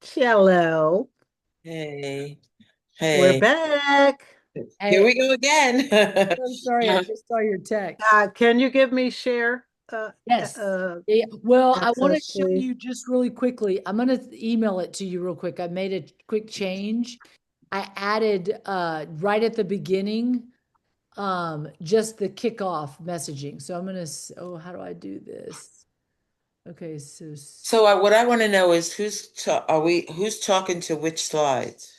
Hello, Hey, we're hey, back. here Hey, we go again. so sorry, I just saw your text. Can you give me share Yes. uh, Yeah, well, I want to access, show please? you just really quickly. I'm going to email it to you real quick. I made a quick change. I added right at the beginning just the kickoff messaging. So I'm going to, oh, how do I do this? Okay, so So what I want to know is who's talking to which slides?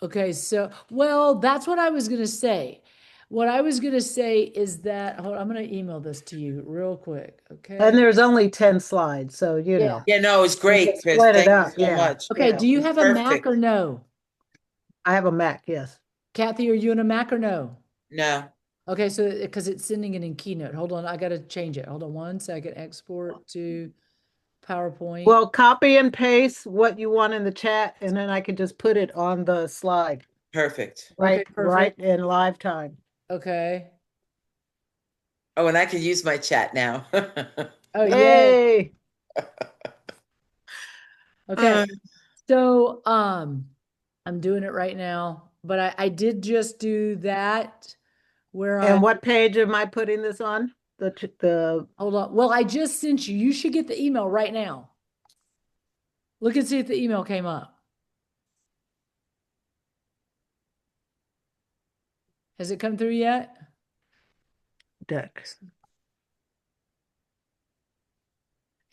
okay, so well, that's what I was going to say. What I was going to say is that hold on, I'm going to email this to you real quick, And okay? there's only 10 slides, so Yeah. Yeah, no, it's we can great, Chris. split it Thank you up. so Yeah, much. Okay, yeah. do you It's have a Mac or perfect. no? I have a Mac, yes. Kathy, are you in a Mac or no? No, Okay, so because it's sending it in Keynote. Hold on, I gotta change it. Hold on one second. Export to PowerPoint. Well, copy and paste what you want in the chat, and then I can just put it on the slide, perfect. Okay, right perfect. in live time. Okay. Oh, and I can use my chat now. Oh, yay. Yay! Okay. Uh, So I'm doing it right now, but I did just do that where I And what page am I putting this on? The hold on. Well, I just sent you. You should get the email right now. Look and see if the email came up. Has it come through yet? deck.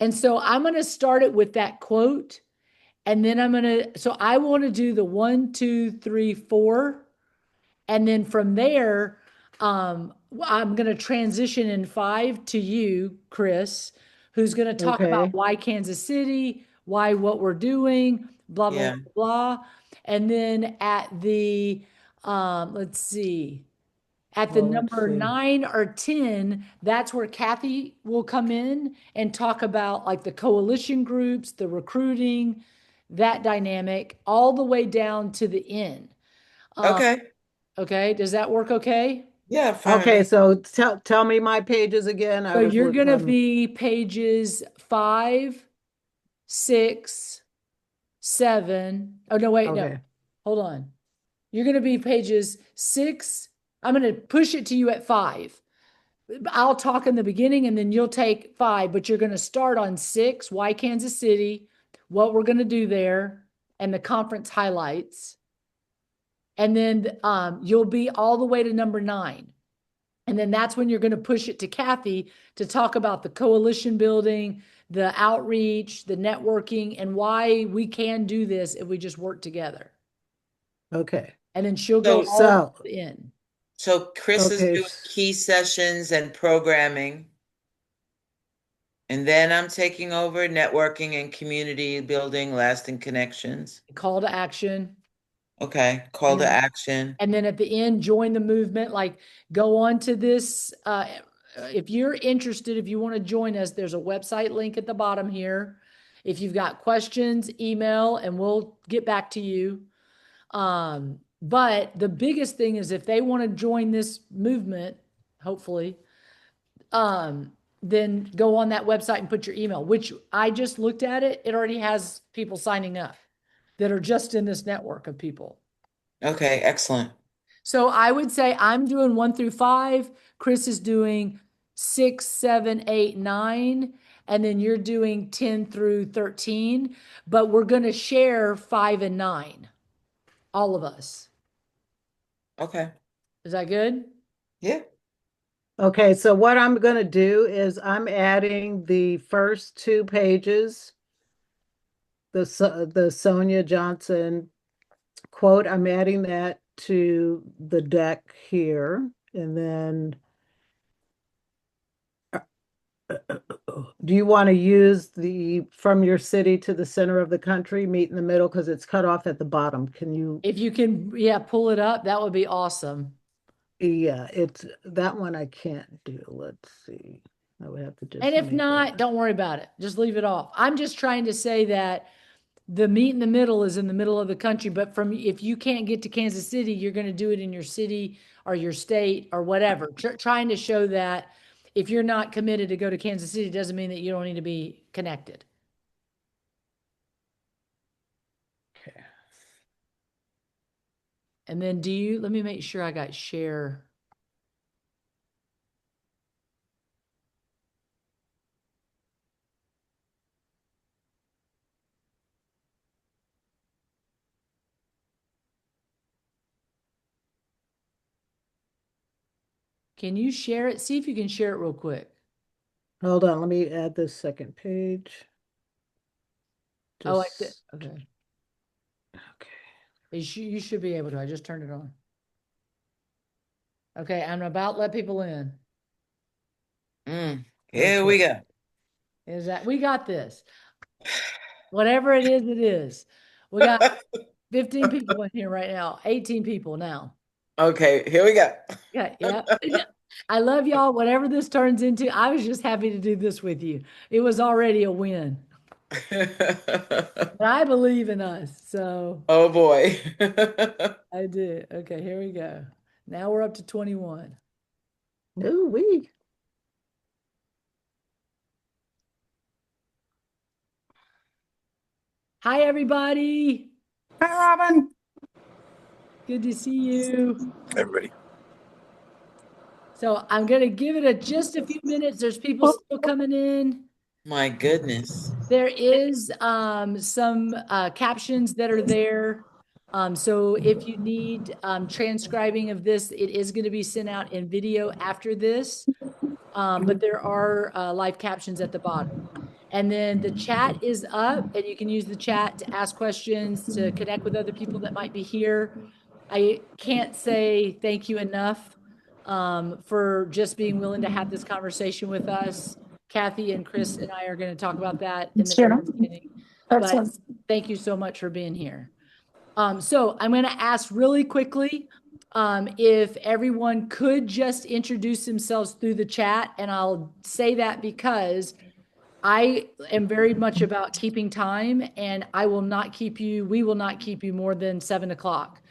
And so I'm going to start it with that quote. And then I'm going to, so I want to do the one, two, three, four. And then from there, I'm going to transition in five to you, Chris, who's going to talk about Okay. why Kansas City, why what we're doing, blah, blah, yeah. blah, blah. And then at the, let's see, at the Well, let's number see. 9 or 10, that's where Kathy will come in and talk about like the coalition groups, the recruiting, that dynamic, all the way down to the end. Um, Okay. okay, does that work okay? Yeah, fine with Okay, me. so tell me my pages again. I So was you're looking. gonna be pages 5, 6, 7. Oh no, wait, no. Okay. Hold on. You're gonna be pages 6. I'm gonna push it to you at 5. I'll talk in the beginning and then you'll take 5, but you're going to start on 6, why Kansas City, what we're going to do there, and the conference highlights. And then you'll be all the way to number 9. And then that's when you're going to push it to Kathy to talk about the coalition building, the outreach, the networking, and why we can do this if we just work together. Okay. And then she'll go So, all So, in. so Chris is okay. doing key sessions and programming, and then I'm taking over networking and community building, lasting connections. Call to action. Okay, call And to then action. and then at the end join the movement, like go on to this if you're interested, if you want to join us, there's a website link at the bottom here. If you've got questions, email and we'll get back to you. But the biggest thing is if they want to join this movement, hopefully, then go on that website and put your email, which I just looked at it, it already has people signing up that are just in this network of people. Okay, excellent. So I would say I'm doing 1 through 5. Chris is doing 6, 7, 8, 9. And then you're doing 10 through 13. But we're going to share 5 and 9, all of us. Okay. Is that good? Yeah. Okay, so what I'm going to do is I'm adding the first two pages, the Sonia Johnson quote. I'm adding that to the deck here, and then do you want to use the from your city to the center of the country, meet in the middle because it's cut off at the bottom? Can you? If you can, yeah, pull it up, that would be awesome. Yeah, it's that one I can't do. Let's see. I would have to And just if make not, a. don't worry about it. Just leave it off. I'm just trying to say that the meet in the middle is in the middle of the country, but from if you can't get to Kansas City, you're going to do it in your city or your state or whatever. Trying to show that if you're not committed to go to Kansas City doesn't mean that you don't need to be connected. And then let me make sure I got share. Can you share it? See if you can share it real quick. Hold on, let me add this second page. I like that. Just- Okay. Okay. You should be able to. I just turned it on. Okay, I'm about to let people in. Here we go. Is that we got this? Whatever it is, it is. We got 15 people in here right now, 18 people now. Okay, here we go. Okay, yeah. I love y'all. Whatever this turns into, I was just happy to do this with you. It was already a win. But I believe in us, so Oh boy. I did. Okay, here we go. Now we're up to 21. Ooh, wee. Hi, everybody. Hi, Robin. Good to see you. Everybody. So I'm going to give it just a few minutes. There's people still coming in. My goodness. There is some captions that are there. So if you need transcribing of this, it is going to be sent out in video after this. But there are live captions at the bottom. And then the chat is up, and you can use the chat to ask questions, to connect with other people that might be here. I can't say thank you enough for just being willing to have this conversation with us. Kathy and Chris and I are going to talk about that in the very beginning. But thank you so much for being here. So I'm going to ask really quickly if everyone could just introduce themselves through the chat. And I'll say that because I am very much about keeping time, and we will not keep you more than 7 o'clock.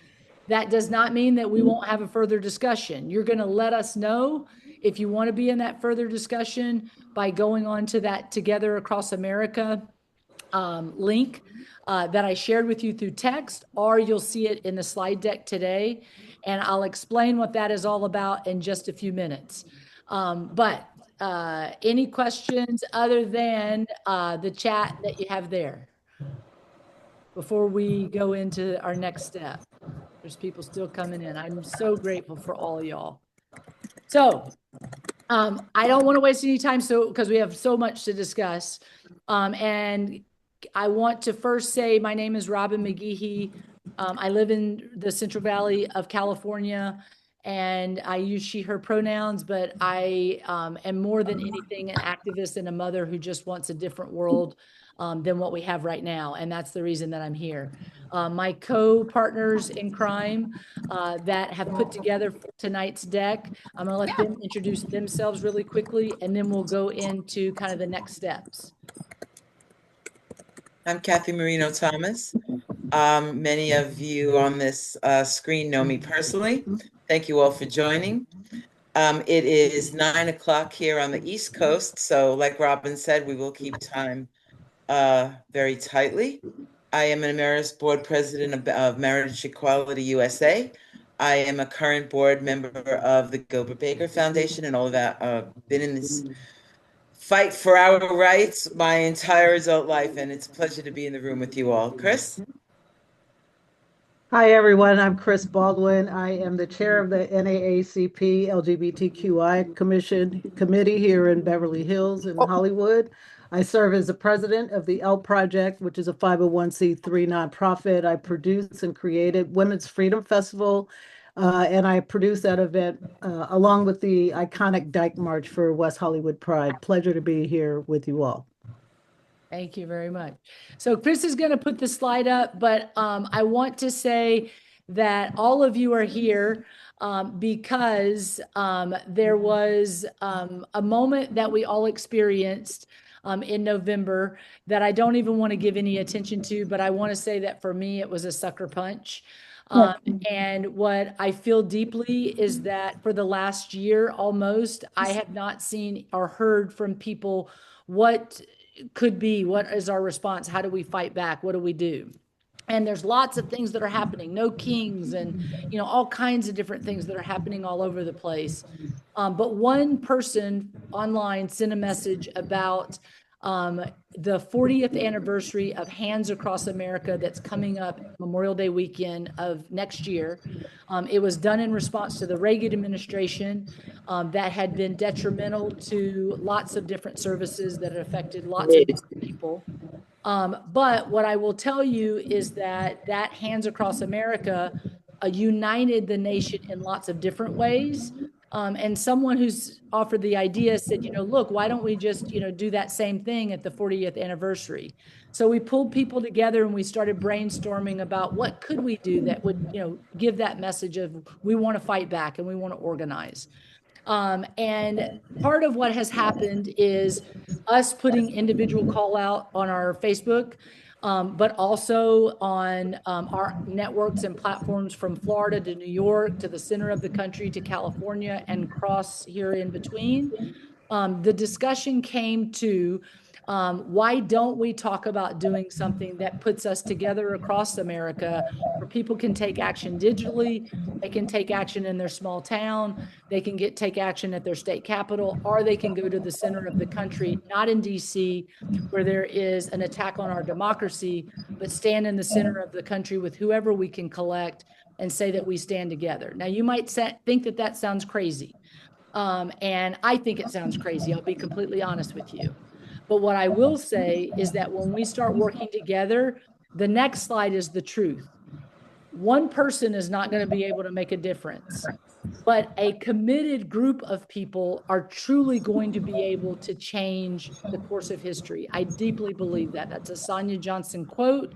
That does not mean that we won't have a further discussion. You're going to let us know if you want to be in that further discussion by going on to that Together Across America link that I shared with you through text, or you'll see it in the slide deck today. And I'll explain what that is all about in just a few minutes. But any questions other than the chat that you have there before we go into our next step? There's people still coming in. I'm so grateful for all y'all. So I don't want to waste any time because we have so much to discuss. And I want to first say my name is Robin McGehee. I live in the Central Valley of California, and I use she, her pronouns, but I am more than anything an activist and a mother who just wants a different world than what we have right now. And that's the reason that I'm here. My co-partners in crime that have put together tonight's deck, I'm going to let them introduce themselves really quickly, and then we'll go into kind of the next steps. I'm Kathy Marino Thomas. Many of you on this screen know me personally. Thank you all for joining. It is 9 o'clock here on the East Coast. So like Robin said, we will keep time very tightly. I am an emeritus board president of Marriage Equality USA. I am a current board member of the Gilbert Baker Foundation and all of that. Been in this fight for our rights my entire adult life, and it's a pleasure to be in the room with you all. Chris? Hi, everyone. I'm Chris Baldwin. I am the chair of the NAACP LGBTQI committee here in Beverly Hills in Hollywood. I serve as the president of the L Project, which is a 501c3 nonprofit. I produce and created Women's Freedom Festival, and I produce that event along with the iconic Dyke March for West Hollywood Pride. Pleasure to be here with you all. Thank you very much. So Chris is going to put the slide up, but I want to say that all of you are here because there was a moment that we all experienced in November that I don't even want to give any attention to, but I want to say that for me, it was a sucker punch. And what I feel deeply is that for the last year almost, I have not seen or heard from people what is our response? How do we fight back? What do we do? And there's lots of things that are happening, no kings, and all kinds of different things that are happening all over the place. But one person online sent a message about the 40th anniversary of Hands Across America that's coming up Memorial Day weekend of next year. It was done in response to the Reagan administration that had been detrimental to lots of different services that had affected lots of different people. But what I will tell you is that Hands Across America united the nation in lots of different ways. And someone who's offered the idea said, look, why don't we just, do that same thing at the 40th anniversary? So we pulled people together and we started brainstorming about what could we do that would, give that message of we want to fight back and we want to organize. And part of what has happened is us putting individual call out on our Facebook, but also on our networks and platforms from Florida to New York to the center of the country to California and across here in between. The discussion came to why don't we talk about doing something that puts us together across America where people can take action digitally, they can take action in their small town, they can take action at their state capital, or they can go to the center of the country, not in DC, where there is an attack on our democracy, but stand in the center of the country with whoever we can collect and say that we stand together. Now, you might think that that sounds crazy. And I think it sounds crazy. I'll be completely honest with you. But what I will say is that when we start working together, the next slide is the truth. One person is not going to be able to make a difference, but a committed group of people are truly going to be able to change the course of history. I deeply believe that. That's a Sonia Johnson quote.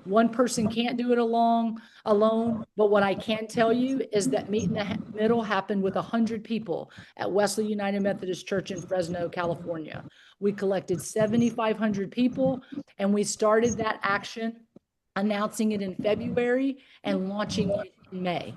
One person can't do it alone, but what I can tell you is that Meet in the Middle happened with 100 people at Wesley United Methodist Church in Fresno, California. We collected 7,500 people, and we started that action, announcing it in February and launching it in May.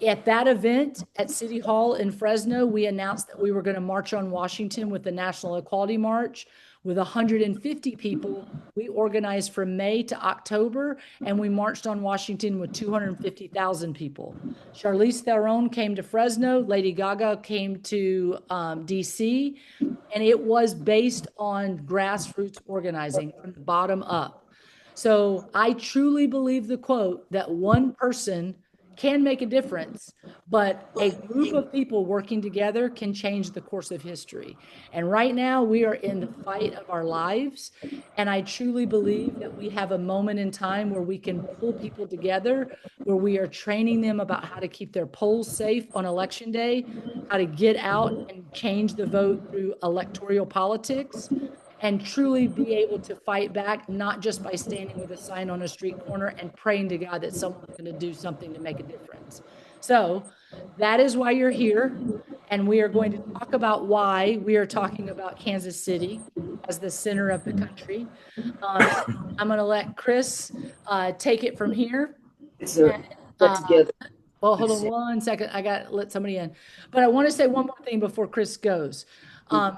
At that event at City Hall in Fresno, we announced that we were going to march on Washington with the National Equality March. With 150 people, we organized from May to October, and we marched on Washington with 250,000 people. Charlize Theron came to Fresno, Lady Gaga came to DC, and it was based on grassroots organizing from the bottom up. So I truly believe the quote that one person can make a difference, but a group of people working together can change the course of history. And right now we are in the fight of our lives. And I truly believe that we have a moment in time where we can pull people together, where we are training them about how to keep their polls safe on election day, how to get out and change the vote through electoral politics, and truly be able to fight back, not just by standing with a sign on a street corner and praying to God that someone's going to do something to make a difference. So that is why you're here. And we are going to talk about why we are talking about Kansas City as the center of the country. I'm going to let Chris take it from here. Well, hold on 1 second. I got to let somebody in. But I want to say one more thing before Chris goes.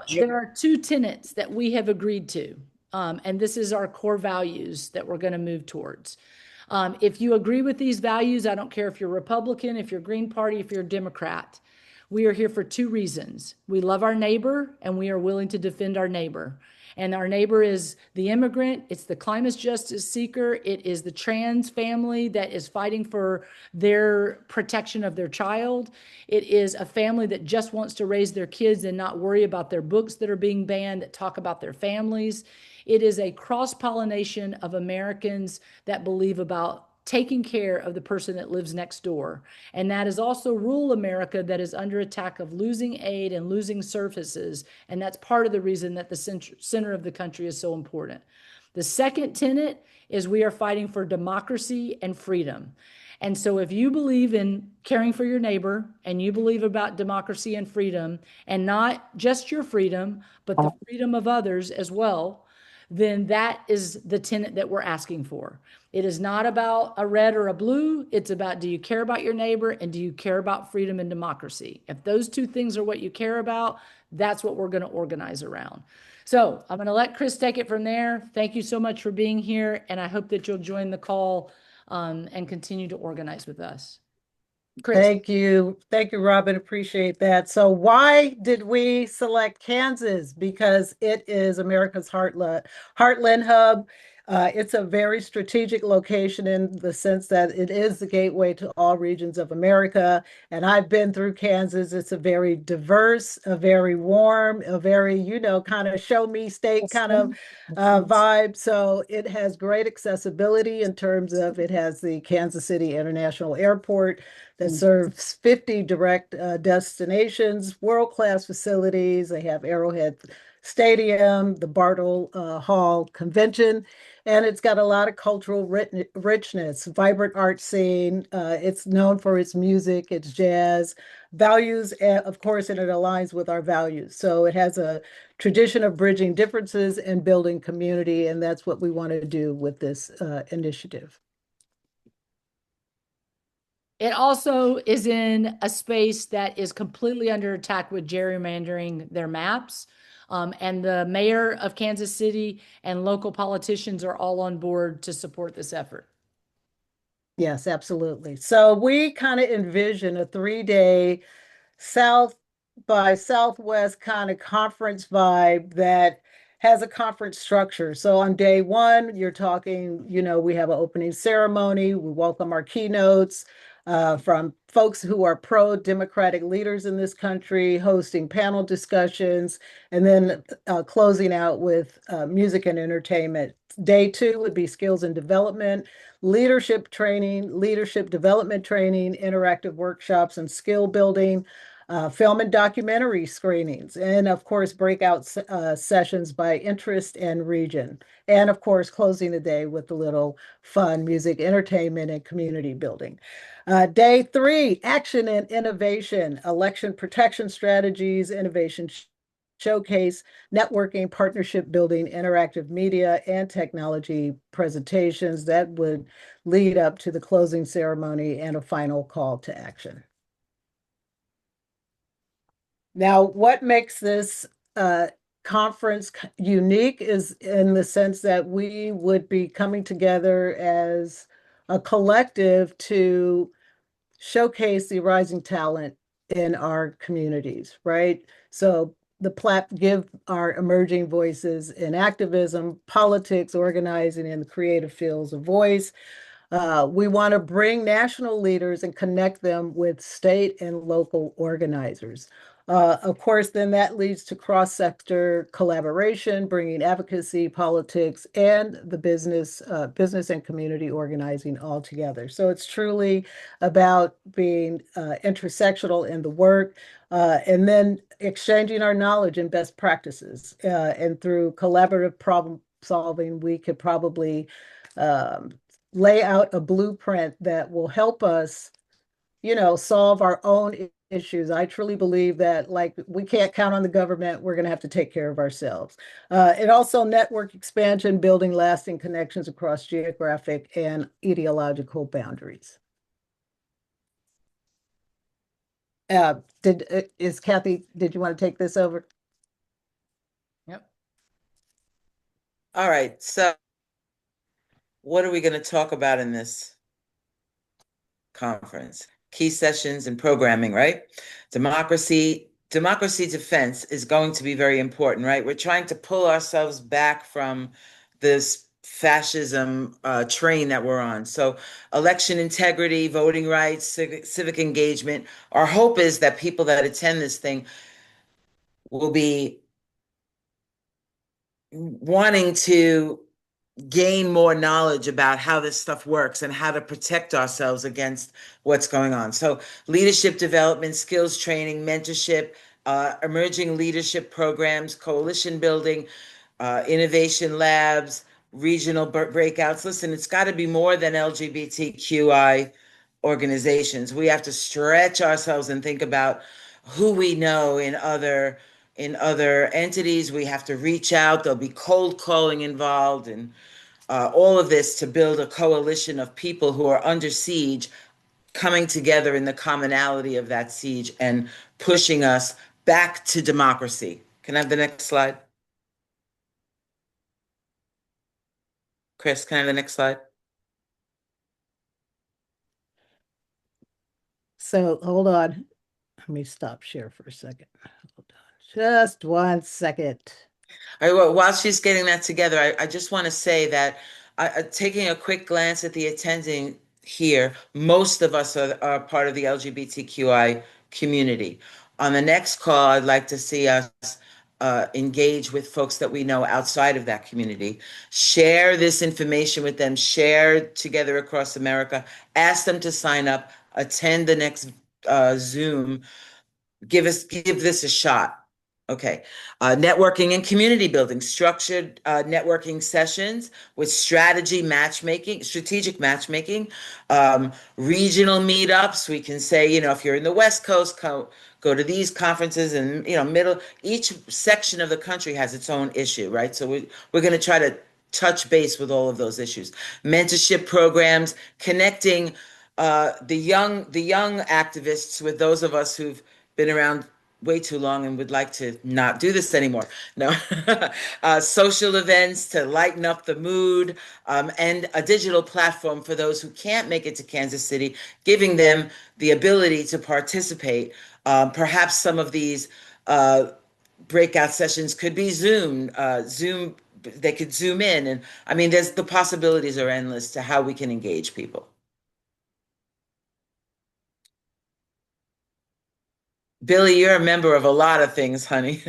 There are two tenets that we have agreed to, and this is our core values that we're going to move towards. If you agree with these values, I don't care if you're Republican, if you're Green Party, if you're a Democrat, we are here for two reasons. We love our neighbor, and we are willing to defend our neighbor. And our neighbor is the immigrant, it's the climate justice seeker, it is the trans family that is fighting for their protection of their child. It is a family that just wants to raise their kids and not worry about their books that are being banned, that talk about their families. It is a cross-pollination of Americans that believe about taking care of the person that lives next door. And that is also rural America that is under attack of losing aid and losing services. And that's part of the reason that the center of the country is so important. The second tenet is we are fighting for democracy and freedom. And so if you believe in caring for your neighbor and you believe about democracy and freedom, and not just your freedom, but the freedom of others as well, then that is the tenet that we're asking for. It is not about a red or a blue. It's about, do you care about your neighbor and do you care about freedom and democracy? If those two things are what you care about, that's what we're going to organize around. So I'm going to let Chris take it from there. Thank you so much for being here, and I hope that you'll join the call and continue to organize with us. Chris. Thank you. Thank you, Robin. Appreciate that. So why did we select Kansas? Because it is America's heartland hub. It's a very strategic location in the sense that it is the gateway to all regions of America. And I've been through Kansas. It's a very diverse, a very warm, a very, kind of show me state kind of vibe. So it has great accessibility in terms of it has the Kansas City International Airport that serves 50 direct destinations, world-class facilities. They have Arrowhead Stadium, the Bartle Hall Convention, and it's got a lot of cultural richness, vibrant art scene. It's known for its music, its jazz, values, of course, and it aligns with our values. So it has a tradition of bridging differences and building community, and that's what we want to do with this initiative. It also is in a space that is completely under attack with gerrymandering their maps. And the mayor of Kansas City and local politicians are all on board to support this effort. Yes, absolutely. So we kind of envision a 3-day South by Southwest kind of conference vibe that has a conference structure. So on day one, you're talking, we have an opening ceremony. We welcome our keynotes from folks who are pro-democratic leaders in this country, hosting panel discussions, and then closing out with music and entertainment. Day two would be skills and development, leadership training, leadership development training, interactive workshops and skill building, film and documentary screenings, and of course, breakout sessions by interest and region. And of course, closing the day with a little fun music, entertainment, and community building. Day three, action and innovation, election protection strategies, innovation showcase, networking, partnership building, interactive media, and technology presentations that would lead up to the closing ceremony and a final call to action. Now, what makes this conference unique is in the sense that we would be coming together as a collective to showcase the rising talent in our communities, right? So give our emerging voices in activism, politics, organizing, and the creative fields a voice. We want to bring national leaders and connect them with state and local organizers. Of course, then that leads to cross-sector collaboration, bringing advocacy, politics, and the business and community organizing all together. So it's truly about being intersectional in the work, and then exchanging our knowledge and best practices. And through collaborative problem solving, we could probably lay out a blueprint that will help us, solve our own issues. I truly believe that, we can't count on the government. We're going to have to take care of ourselves. And also network expansion, building lasting connections across geographic and ideological boundaries. Kathy, did you want to take this over? Yep. All right. So what are we going to talk about in this conference? Key sessions and programming, right? Democracy defense is going to be very important, right? We're trying to pull ourselves back from this fascism train that we're on. So election integrity, voting rights, civic engagement. Our hope is that people that attend this thing will be wanting to gain more knowledge about how this stuff works and how to protect ourselves against what's going on. So leadership development, skills training, mentorship, emerging leadership programs, coalition building, innovation labs, regional breakouts. Listen, it's got to be more than LGBTQI organizations. We have to stretch ourselves and think about who we know in other entities. We have to reach out. There'll be cold calling involved, and all of this to build a coalition of people who are under siege, coming together in the commonality of that siege and pushing us back to democracy. Can I have the next slide? Chris, can I have the next slide? So hold on. Let me stop share for a second. Hold on. Just 1 second. All right, well, while she's getting that together, I just want to say that taking a quick glance at the attending here, most of us are part of the LGBTQI community. On the next call, I'd like to see us engage with folks that we know outside of that community. Share this information with them, share Together Across America, ask them to sign up, attend the next Zoom, give this a shot. Okay. Networking and community building, structured networking sessions with strategic matchmaking, regional meetups. We can say, if you're in the West Coast, go to these conferences, and, each section of the country has its own issue, right? So we're going to try to touch base with all of those issues. Mentorship programs, connecting the young activists with those of us who've been around way too long and would like to not do this anymore. No, social events to lighten up the mood, and a digital platform for those who can't make it to Kansas City, giving them the ability to participate. Perhaps some of these breakout sessions could be Zoom. They could Zoom in, and I mean, the possibilities are endless to how we can engage people. Billy, you're a member of a lot of things, honey.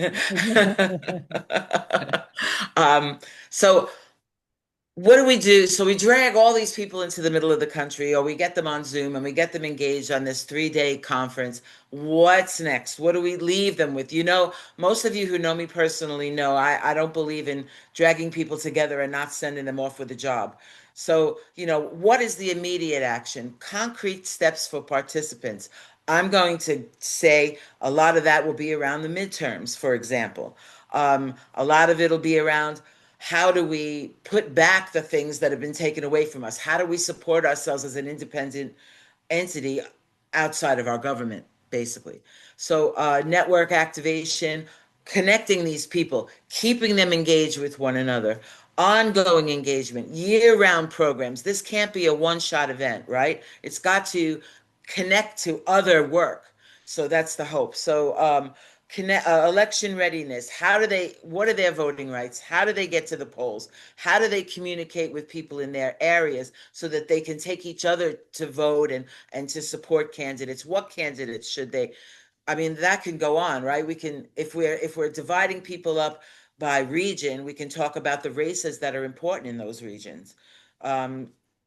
So what do we do? So we drag all these people into the middle of the country, or we get them on Zoom and we get them engaged on this 3-day conference. What's next? What do we leave them with? Most of you who know me personally know I don't believe in dragging people together and not sending them off with a job. So, what is the immediate action? Concrete steps for participants. I'm going to say a lot of that will be around the midterms, for example. A lot of it'll be around, how do we put back the things that have been taken away from us? How do we support ourselves as an independent entity outside of our government, basically? So network activation, connecting these people, keeping them engaged with one another, ongoing engagement, year-round programs. This can't be a one-shot event, right? It's got to connect to other work. So that's the hope. So election readiness. What are their voting rights? How do they get to the polls? How do they communicate with people in their areas so that they can take each other to vote and to support candidates? What candidates should they? I mean, that can go on, right? We can, if we're dividing people up by region, we can talk about the races that are important in those regions.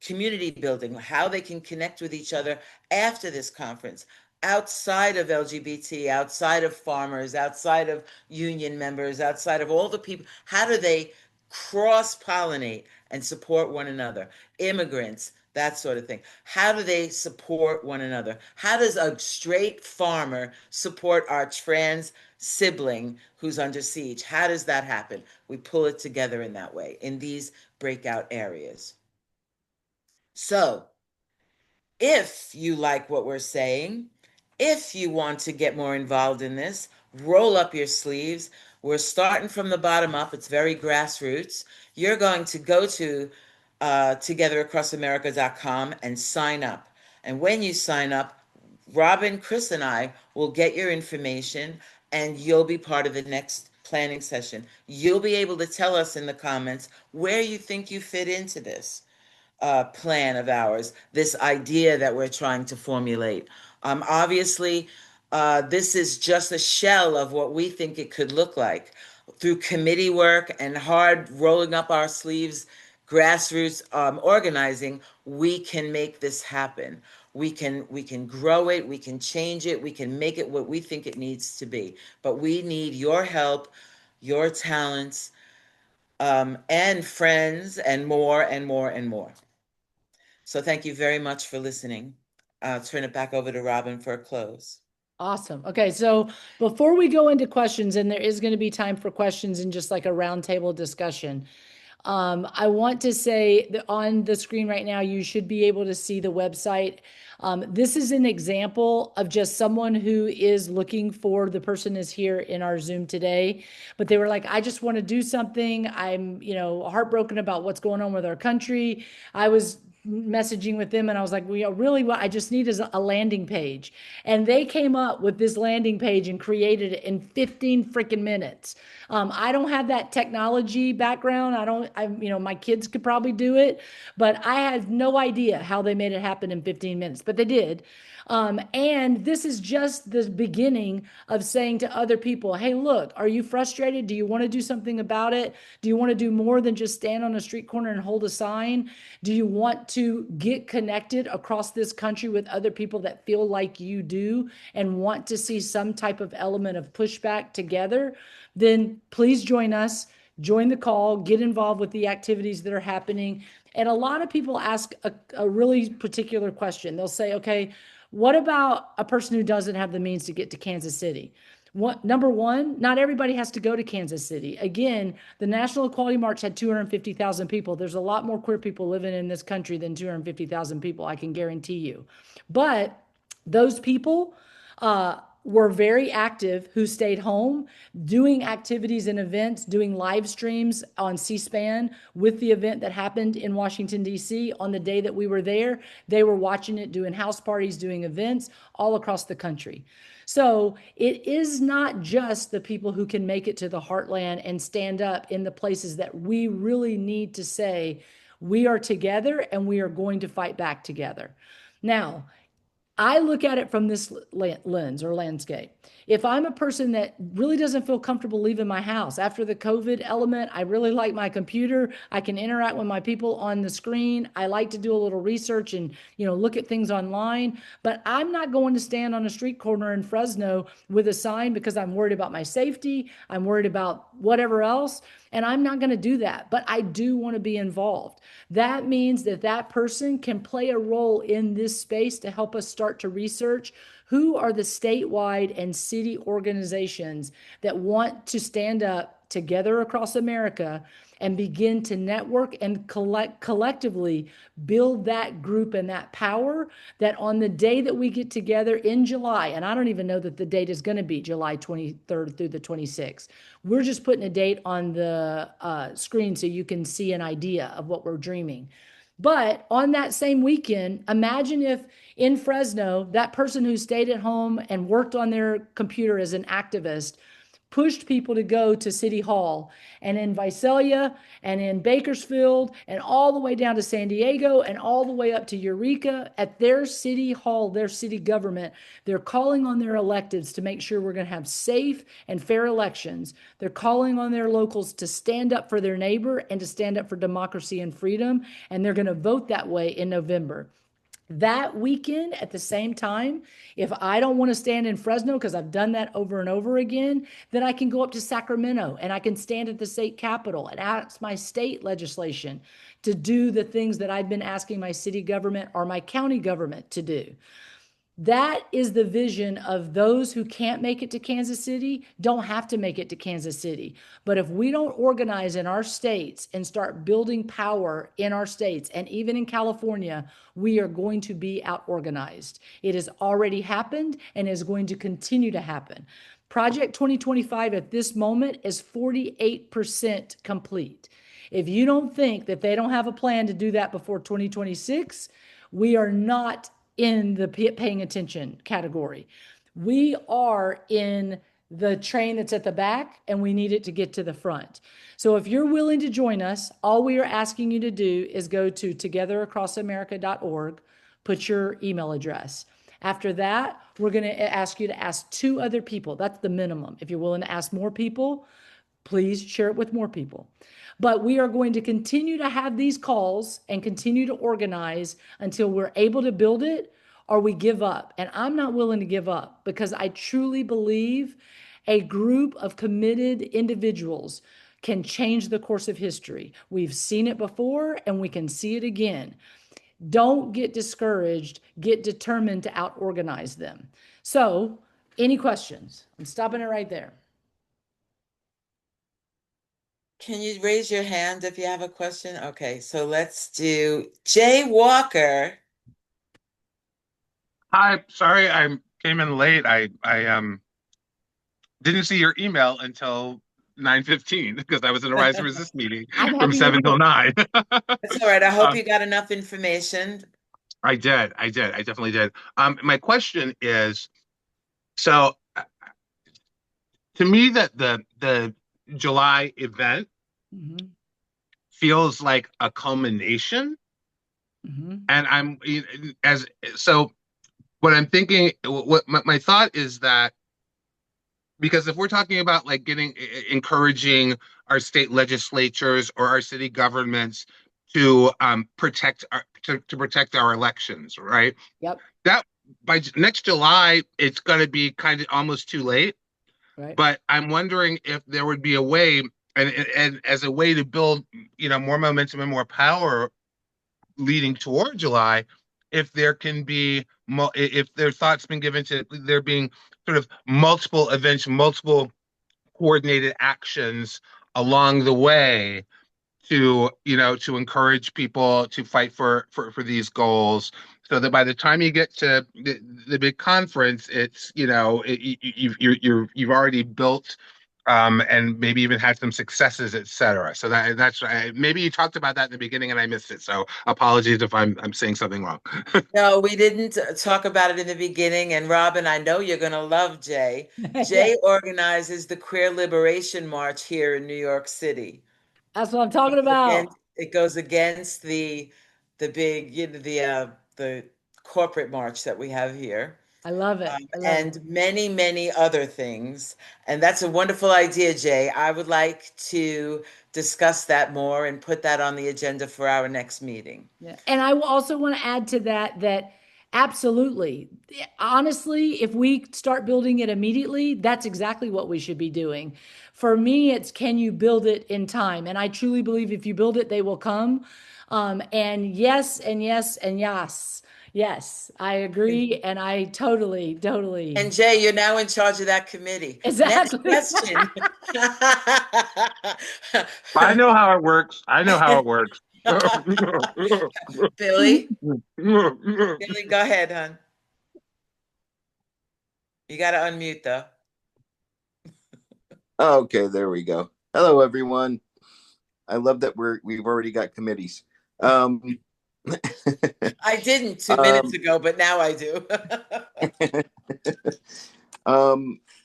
Community building, how they can connect with each other after this conference, outside of LGBT, outside of farmers, outside of union members, outside of all the people. How do they cross-pollinate and support one another? Immigrants, that sort of thing. How do they support one another? How does a straight farmer support our trans sibling who's under siege? How does that happen? We pull it together in that way, in these breakout areas. So, if you like what we're saying, if you want to get more involved in this, roll up your sleeves. We're starting from the bottom up. It's very grassroots. You're going to go to togetheracrossamerica.com and sign up. And when you sign up, Robin, Chris, and I will get your information, and you'll be part of the next planning session. You'll be able to tell us in the comments where you think you fit into this plan of ours, this idea that we're trying to formulate. Obviously, this is just a shell of what we think it could look like. Through committee work and hard rolling up our sleeves, grassroots organizing, we can make this happen. We can grow it, we can change it, we can make it what we think it needs to be. But we need your help, your talents, and friends, and more and more and more. So thank you very much for listening. I'll turn it back over to Robin for a close. Awesome. Okay, so before we go into questions, and there is going to be time for questions and just like a roundtable discussion, I want to say that on the screen right now, you should be able to see the website. This is an example of just someone who is looking for, the person is here in our Zoom today, but they were like, I just want to do something. I'm, heartbroken about what's going on with our country. I was messaging with them and I was like, really what I just need is a landing page. And they came up with this landing page and created it in 15 freaking minutes. I don't have that technology background. My kids could probably do it, but I have no idea how they made it happen in 15 minutes, but they did. And this is just the beginning of saying to other people, hey, look, are you frustrated? Do you want to do something about it? Do you want to do more than just stand on a street corner and hold a sign? Do you want to get connected across this country with other people that feel like you do and want to see some type of element of pushback together? Then please join us, join the call, get involved with the activities that are happening. And a lot of people ask a really particular question. They'll say, okay, what about a person who doesn't have the means to get to Kansas City? Number one, not everybody has to go to Kansas City. Again, the National Equality March had 250,000 people. There's a lot more queer people living in this country than 250,000 people, I can guarantee you. But those people were very active who stayed home, doing activities and events, doing live streams on C-SPAN with the event that happened in Washington, D.C. on the day that we were there. They were watching it, doing house parties, doing events all across the country. So it is not just the people who can make it to the heartland and stand up in the places that we really need to say, we are together and we are going to fight back together. Now, I look at it from this lens or landscape. If I'm a person that really doesn't feel comfortable leaving my house after the COVID element, I really like my computer. I can interact with my people on the screen. I like to do a little research and, look at things online, but I'm not going to stand on a street corner in Fresno with a sign because I'm worried about my safety. I'm worried about whatever else. And I'm not going to do that, but I do want to be involved. That means that person can play a role in this space to help us start to research who are the statewide and city organizations that want to stand up together across America and begin to network and collectively build that group and that power, that on the day that we get together in July, and I don't even know that the date is going to be July 23rd through the 26th. We're just putting a date on the screen so you can see an idea of what we're dreaming. But on that same weekend, imagine if in Fresno, that person who stayed at home and worked on their computer as an activist pushed people to go to City Hall, and in Visalia and in Bakersfield and all the way down to San Diego and all the way up to Eureka at their city hall, their city government. They're calling on their electeds to make sure we're going to have safe and fair elections. They're calling on their locals to stand up for their neighbor and to stand up for democracy and freedom. And they're going to vote that way in November. That weekend, at the same time, if I don't want to stand in Fresno, because I've done that over and over again, then I can go up to Sacramento and I can stand at the state capitol and ask my state legislation to do the things that I've been asking my city government or my county government to do. That is the vision of those who can't make it to Kansas City, don't have to make it to Kansas City. But if we don't organize in our states and start building power in our states, and even in California, we are going to be out-organized. It has already happened and is going to continue to happen. Project 2025 at this moment is 48% complete. If you don't think that they don't have a plan to do that before 2026, we are not in the paying attention category. We are in the train that's at the back and we need it to get to the front. So if you're willing to join us, all we are asking you to do is go to togetheracrossamerica.org, put your email address. After that, we're going to ask you to ask 2 other people. That's the minimum. If you're willing to ask more people, please share it with more people. But we are going to continue to have these calls and continue to organize until we're able to build it or we give up. And I'm not willing to give up because I truly believe a group of committed individuals can change the course of history. We've seen it before and we can see it again. Don't get discouraged, get determined to out-organize them. So, any questions? I'm stopping it right there. Can you raise your hand if you have a question? Okay, so let's do Jay Walker. Hi, sorry I came in late. I didn't see your email until 9:15 because I was in a Rise and Resist meeting I'm from happy you're 7 till 9. That's all right. I hope Uh, you got enough information. I definitely did. My question is, so to me that the July event Mhm, feels like a culmination, mhm, and I'm as so what I'm thinking, what my thought is that because if we're talking about like encouraging our state legislatures or our city governments to to protect our elections, right? yep, That by next July, it's going to be kind of almost too late. right. But I'm wondering if there would be a way, and as a way to build, more momentum and more power leading toward July, if there can be, if their thoughts been given to there being sort of multiple events, multiple coordinated actions along the way to encourage people to fight for these goals so that by the time you get to the big conference it's you've already built and maybe even had some successes, etc. So that's maybe you talked about that in the beginning and I missed it, so apologies if I'm saying something wrong. No, we didn't talk about it in the beginning. And Robin, I know you're going to love Jay. Yeah, Jay organizes the Queer Liberation March here in New York City. that's what I'm talking about. It goes against the big, the corporate march that we have here. I love it. I love it. And many, many other things. And that's a wonderful idea, Jay. I would like to discuss that more and put that on the agenda for our next meeting. Yeah. And I will also want to add to that that absolutely, honestly, if we start building it immediately, that's exactly what we should be doing. For me, it's can you build it in time? And I truly believe if you build it, they will come. And yes, and yes, and yes. Yes, I agree. And I totally, totally. And Jay, you're now in charge of that committee. Next Exactly. question. I know how it works. I know how it works. Billy, Billy, go ahead, hon. You got to unmute though. Okay, there we go. Hello, everyone. I love that we've already got committees. I didn't 2 minutes ago, but now I do.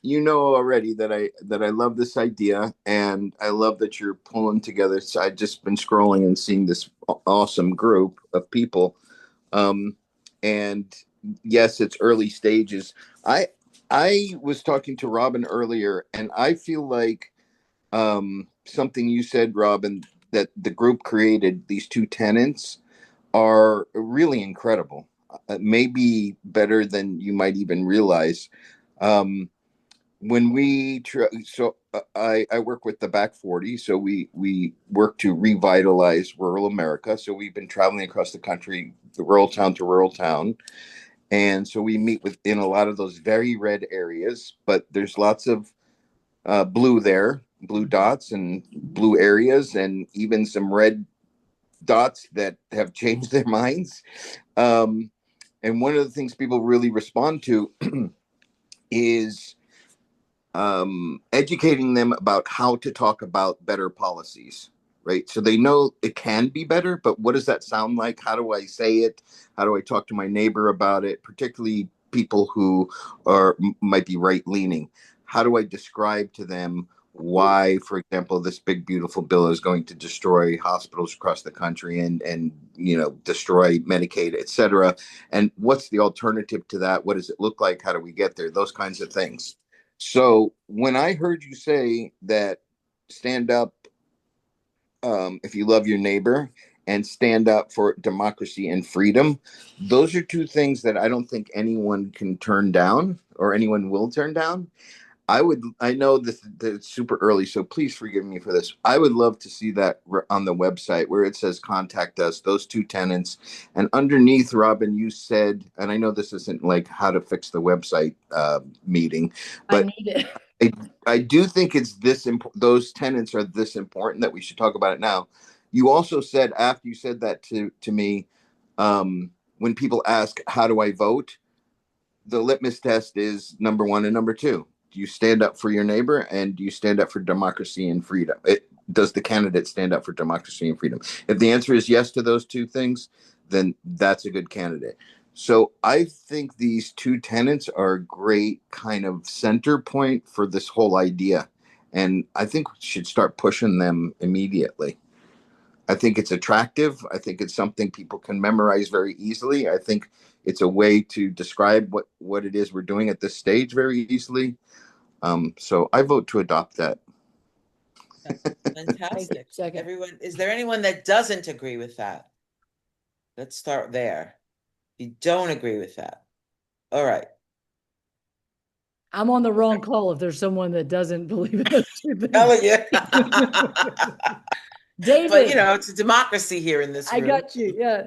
You know already that I love this idea, and I love that you're pulling together. So I've just been scrolling and seeing this awesome group of people. And yes, it's early stages. I was talking to Robin earlier, and I feel like something you said, Robin, that the group created these two tenants are really incredible. Maybe better than you might even realize. When we I work with the Back 40, so we work to revitalize rural America. So we've been traveling across the country, the rural town to rural town, and so we meet in a lot of those very red areas. But there's lots of blue there, blue dots and blue areas, and even some red dots that have changed their minds. And one of the things people really respond to is educating them about how to talk about better policies, right? So they know it can be better, but what does that sound like? How do I say it? How do I talk to my neighbor about it? Particularly people who might be right leaning. How do I describe to them why, for example, this big beautiful bill is going to destroy hospitals across the country and destroy Medicaid, et cetera? And what's the alternative to that? What does it look like? How do we get there? Those kinds of things. So when I heard you say that stand up if you love your neighbor and stand up for democracy and freedom, those are two things that I don't think anyone can turn down or anyone will turn down. I know this that it's super early, so please forgive me for this. I would love to see that on the website where it says contact us, those two tenants. And underneath, Robin, you said, and I know this isn't like how to fix the website meeting, I but need it. I do think it's this those tenants are this important that we should talk about it now. You also said, after you said that to me, when people ask, how do I vote? The litmus test is number one and number two. Do you stand up for your neighbor, and do you stand up for democracy and freedom? Does the candidate stand up for democracy and freedom? If the answer is yes to those two things, then that's a good candidate. So I think these two tenets are a great kind of center point for this whole idea. And I think we should start pushing them immediately. I think it's attractive. I think it's something people can memorize very easily. I think it's a way to describe what it is we're doing at this stage very easily. So I vote to adopt that. Fantastic. Second. Everyone, is there anyone that doesn't agree with that? Let's start there. You don't agree with that. All right. I'm on the wrong call if there's someone that doesn't believe in those two things. Telling you. David, But it's a democracy here in this I room. got you. Yeah.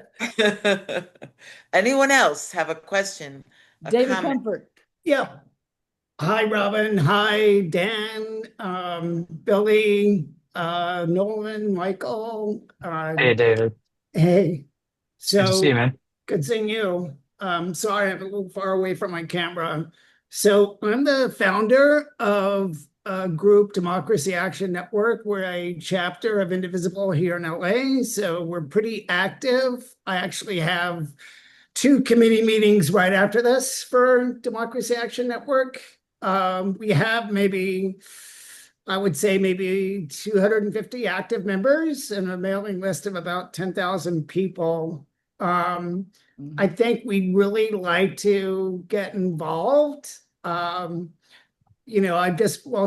Anyone else have a question? A David comment? Comfort. Yeah. Hi, Robin. Hi, Dan, Billy, Nolan, Michael. Hey, David. Hey. Good to see you, So man. good seeing you. Sorry, I'm a little far away from my camera. So I'm the founder of a group, Democracy Action Network. We're a chapter of Indivisible here in LA. So we're pretty active. I actually have 2 committee meetings right after this for Democracy Action Network. We have I would say maybe 250 active members and a mailing list of about 10,000 people. I think we'd really like to get involved.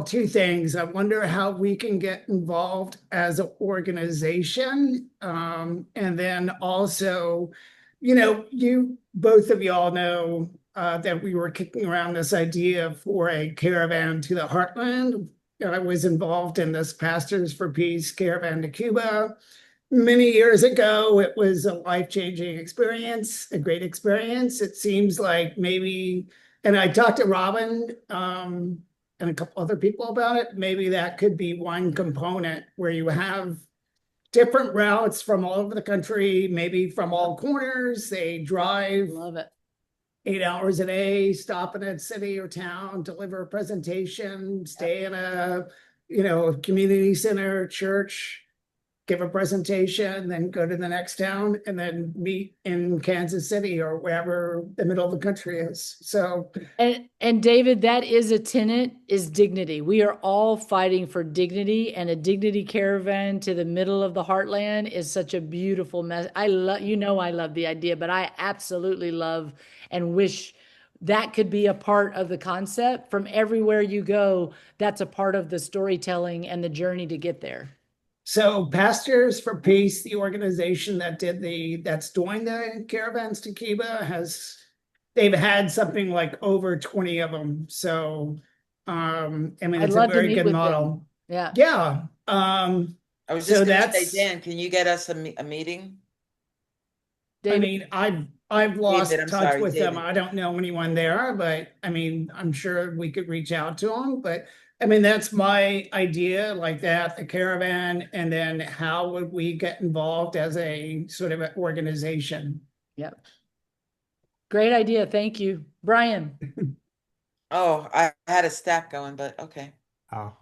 Two things. I wonder how we can get involved as an organization. And then also, both of y'all know that we were kicking around this idea for a caravan to the heartland. I was involved in this Pastors for Peace caravan to Cuba many years ago. It was a life-changing experience, a great experience. It seems like maybe, and I talked to Robin and a couple other people about it, maybe that could be one component where you have different routes from all over the country, maybe from all corners. They drive Love it. 8 hours a day, stop in a city or town, deliver a presentation, stay in a community center, church, give a presentation, then go to the next town, and then meet in Kansas City or wherever the middle of the country is. So, And David, that is a tenet, is dignity. We are all fighting for dignity, and a dignity caravan to the middle of the heartland is such a beautiful mess. I love the idea, but I absolutely love and wish that could be a part of the concept. From everywhere you go, that's a part of the storytelling and the journey to get there. So Pastors for Peace, the organization that's doing the caravans to Cuba, they've had something like over 20 of them. So, I'd it's love a to very meet good with model. them. Yeah. Yeah. I was So just going to that's- say, Dan, can you get us a meeting? David, I've lost David, I'm touch sorry, with them. David. I don't know anyone there, but I'm sure we could reach out to them. But that's my idea, like that, the caravan, and then how would we get involved as a sort of an organization? Yep. Great idea. Thank you. Brian. Oh, I had a stack going, but okay.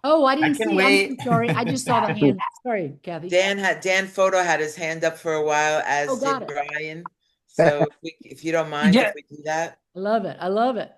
Oh, I didn't can see. wait. I'm so sorry. I just saw the hand. Sorry, Kathy. Dan Photo had his hand up for a while, as Oh, got did it. Brian. So if you don't mind, Yeah. if we do that. I love it. I love it.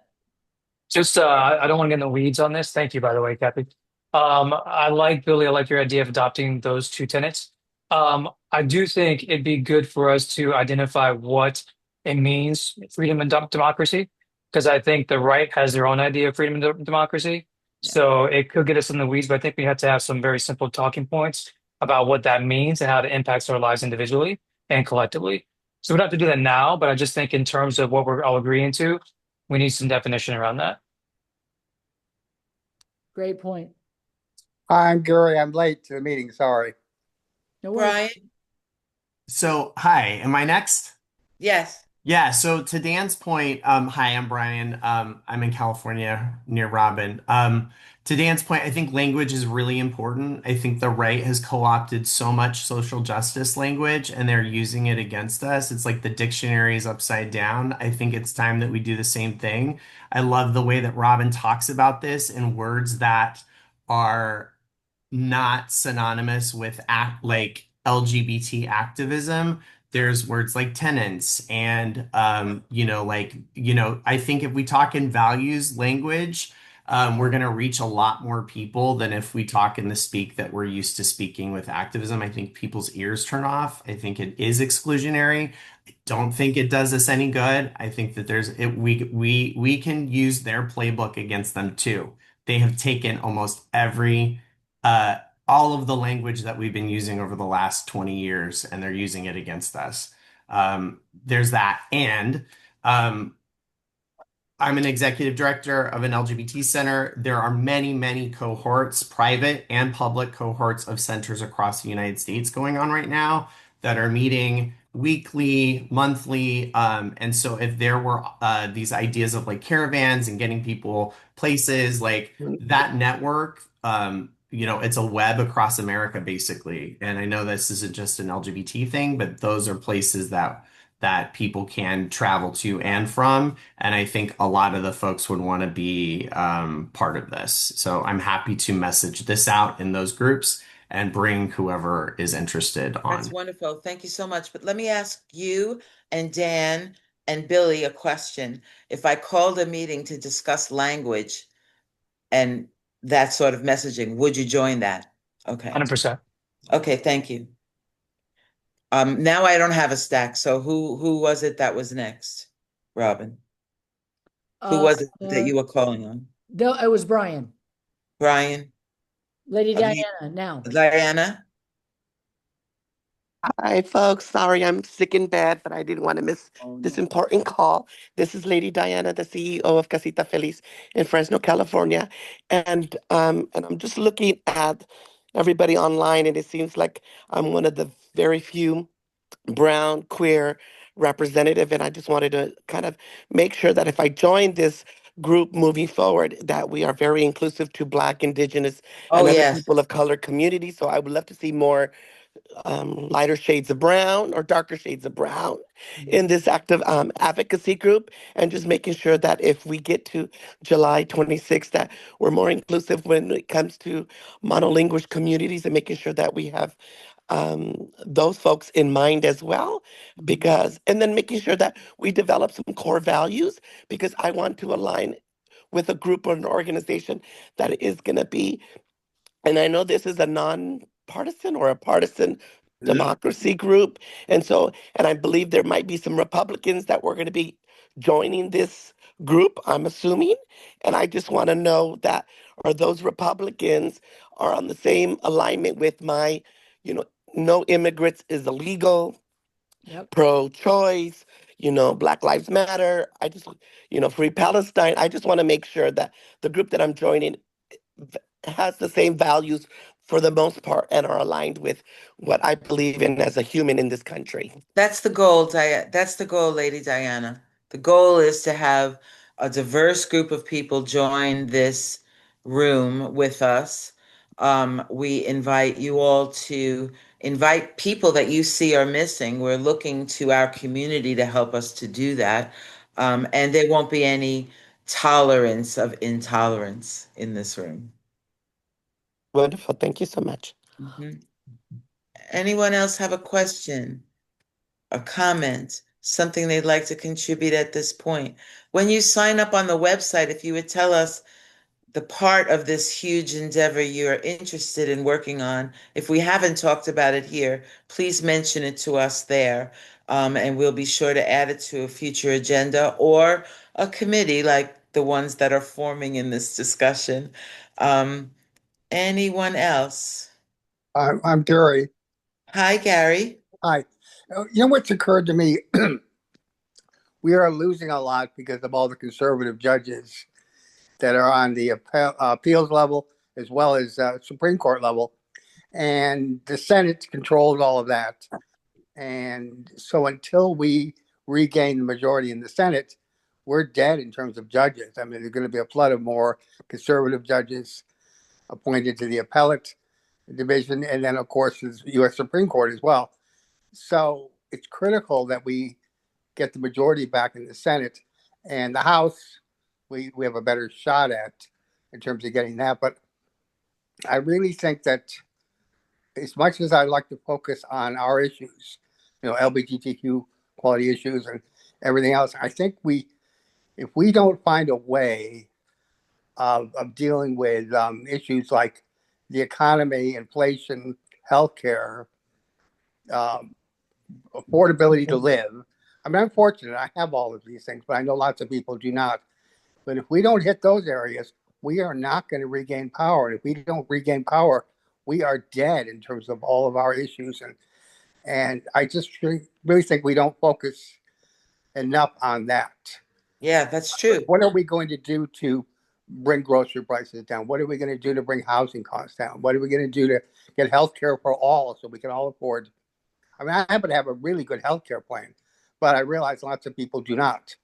Just, I don't want to get in the weeds on this. Thank you, by the way, Kathy. I like Billy. I like your idea of adopting those two tenets. I do think it'd be good for us to identify what it means, freedom and democracy, because I think the right has their own idea of freedom and democracy. Yeah. So it could get us in the weeds, but I think we have to have some very simple talking points about what that means and how it impacts our lives individually and collectively. So we don't have to do that now, but I just think in terms of what we're all agreeing to, we need some definition around that. Great point. I'm Gary. I'm late to the meeting. Sorry. No worries. Brian? So, hi, am I next? Yes. Yeah, so to Dan's point, hi, I'm Brian. I'm in California near Robin. To Dan's point, I think language is really important. I think the right has co-opted so much social justice language and they're using it against us. It's like the dictionary is upside down. I think it's time that we do the same thing. I love the way that Robin talks about this in words that are not synonymous with like LGBT activism. There's words like tenants and I think if we talk in values language, we're going to reach a lot more people than if we talk in the speak that we're used to speaking with activism. I think people's ears turn off. I think it is exclusionary. I don't think it does us any good. I think that we can use their playbook against them too. They have taken almost uh, all of the language that we've been using over the last 20 years, and they're using it against us. There's that. And I'm an executive director of an LGBT center. There are many, many cohorts, private and public cohorts of centers across the United States going on right now that are meeting weekly, monthly. And so if there were these ideas of like caravans and getting people places, like that network, it's a web across America, basically. And I know this isn't just an LGBT thing, but those are places that people can travel to and from. And I think a lot of the folks would want to be part of this. So I'm happy to message this out in those groups and bring whoever is interested on. That's wonderful. Thank you so much. But let me ask you and Dan and Billy a question. If I called a meeting to discuss language and that sort of messaging, would you join that? Okay. 100%. Okay, thank you. Now I don't have a stack, so who was it that was next? Robin. Who was it that you were calling on? It was Brian. Brian? Lady Diana, now. Diana? Hi, folks. Sorry, I'm sick in bed, but I didn't want to miss this important call. This is Lady Diana, the CEO of Casita Feliz in Fresno, California. And I'm just looking at everybody online, and it seems like I'm one of the very few brown queer representative. And I just wanted to kind of make sure that if I join this group moving forward, that we are very inclusive to Black, Indigenous, and other people of color communities. So I would love to see more lighter shades of brown or darker shades of brown in this active advocacy group, and just making sure that if we get to July 26th, that we're more inclusive when it comes to monolingual communities, and making sure that we have those folks in mind as well, and then making sure that we develop some core values, because I want to align with a group or an organization that is going to be, and I know this is a non-partisan or a partisan democracy group. And I believe there might be some Republicans that were going to be joining this group, I'm assuming. And I just want to know that, are those Republicans are on the same alignment with my, no immigrants is illegal, pro-choice, Black Lives Matter. I just, Free Palestine. I just want to make sure that the group that I'm joining has the same values for the most part and are aligned with what I believe in as a human in this country. That's the goal, that's the goal, Lady Diana. The goal is to have a diverse group of people join this room with us. We invite you all to invite people that you see are missing. We're looking to our community to help us to do that. And there won't be any tolerance of intolerance in this room. Wonderful. Thank you so much. Anyone else have a question, a comment, something they'd like to contribute at this point? When you sign up on the website, if you would tell us the part of this huge endeavor you're interested in working on, if we haven't talked about it here, please mention it to us there, and we'll be sure to add it to a future agenda or a committee like the ones that are forming in this discussion. Anyone else? I'm Gary. Hi, Gary. Hi. What's occurred to me? We are losing a lot because of all the conservative judges that are on the appeals level as well as Supreme Court level. And the Senate controls all of that. And so until we regain the majority in the Senate, we're dead in terms of judges. I mean, there's going to be a flood of more conservative judges appointed to the appellate division, and then, of course, the U.S. Supreme Court as well. So it's critical that we get the majority back in the Senate, and the House we have a better shot at in terms of getting that. But I really think that as much as I like to focus on our issues, LGBTQ quality issues and everything else, I think if we don't find a way of dealing with issues like the economy, inflation, healthcare, affordability to live. I mean, I'm fortunate. I have all of these things, but I know lots of people do not. But if we don't hit those areas, we are not going to regain power. And if we don't regain power, we are dead in terms of all of our issues. And I just really think we don't focus enough on that. Yeah, that's true. What are we going to do to bring grocery prices down? What are we going to do to bring housing costs down? What are we going to do to get health care for all so we can all afford? I mean, I happen to have a really good health care plan, but I realize lots of people do not.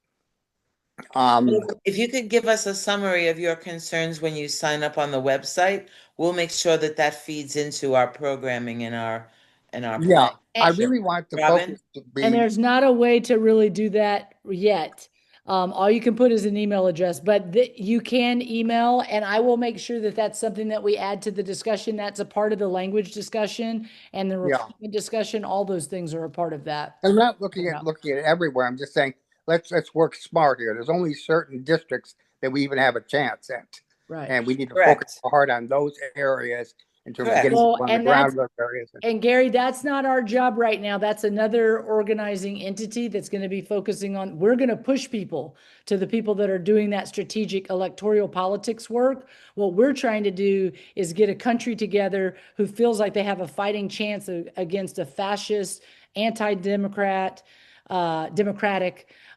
If you could give us a summary of your concerns when you sign up on the website, we'll make sure that feeds into our programming and our yeah, plan. I really want the Robin? focus to be. And there's not a way to really do that yet. All you can put is an email address, but you can email, and I will make sure that that's something that we add to the discussion. That's a part of the language discussion and the recruitment discussion. All those things are a part of that. I'm not looking at it everywhere. I'm just saying let's work smart here. There's only certain districts that we even have a chance at, Right? and we need to Correct. focus hard on those areas in terms Correct. of getting Well, people on the and ground in those areas. And Gary, that's not our job right now. That's another organizing entity that's going to be focusing on, we're going to push people to the people that are doing that strategic electoral politics work. What we're trying to do is get a country together who feels like they have a fighting chance against a fascist, anti-democratic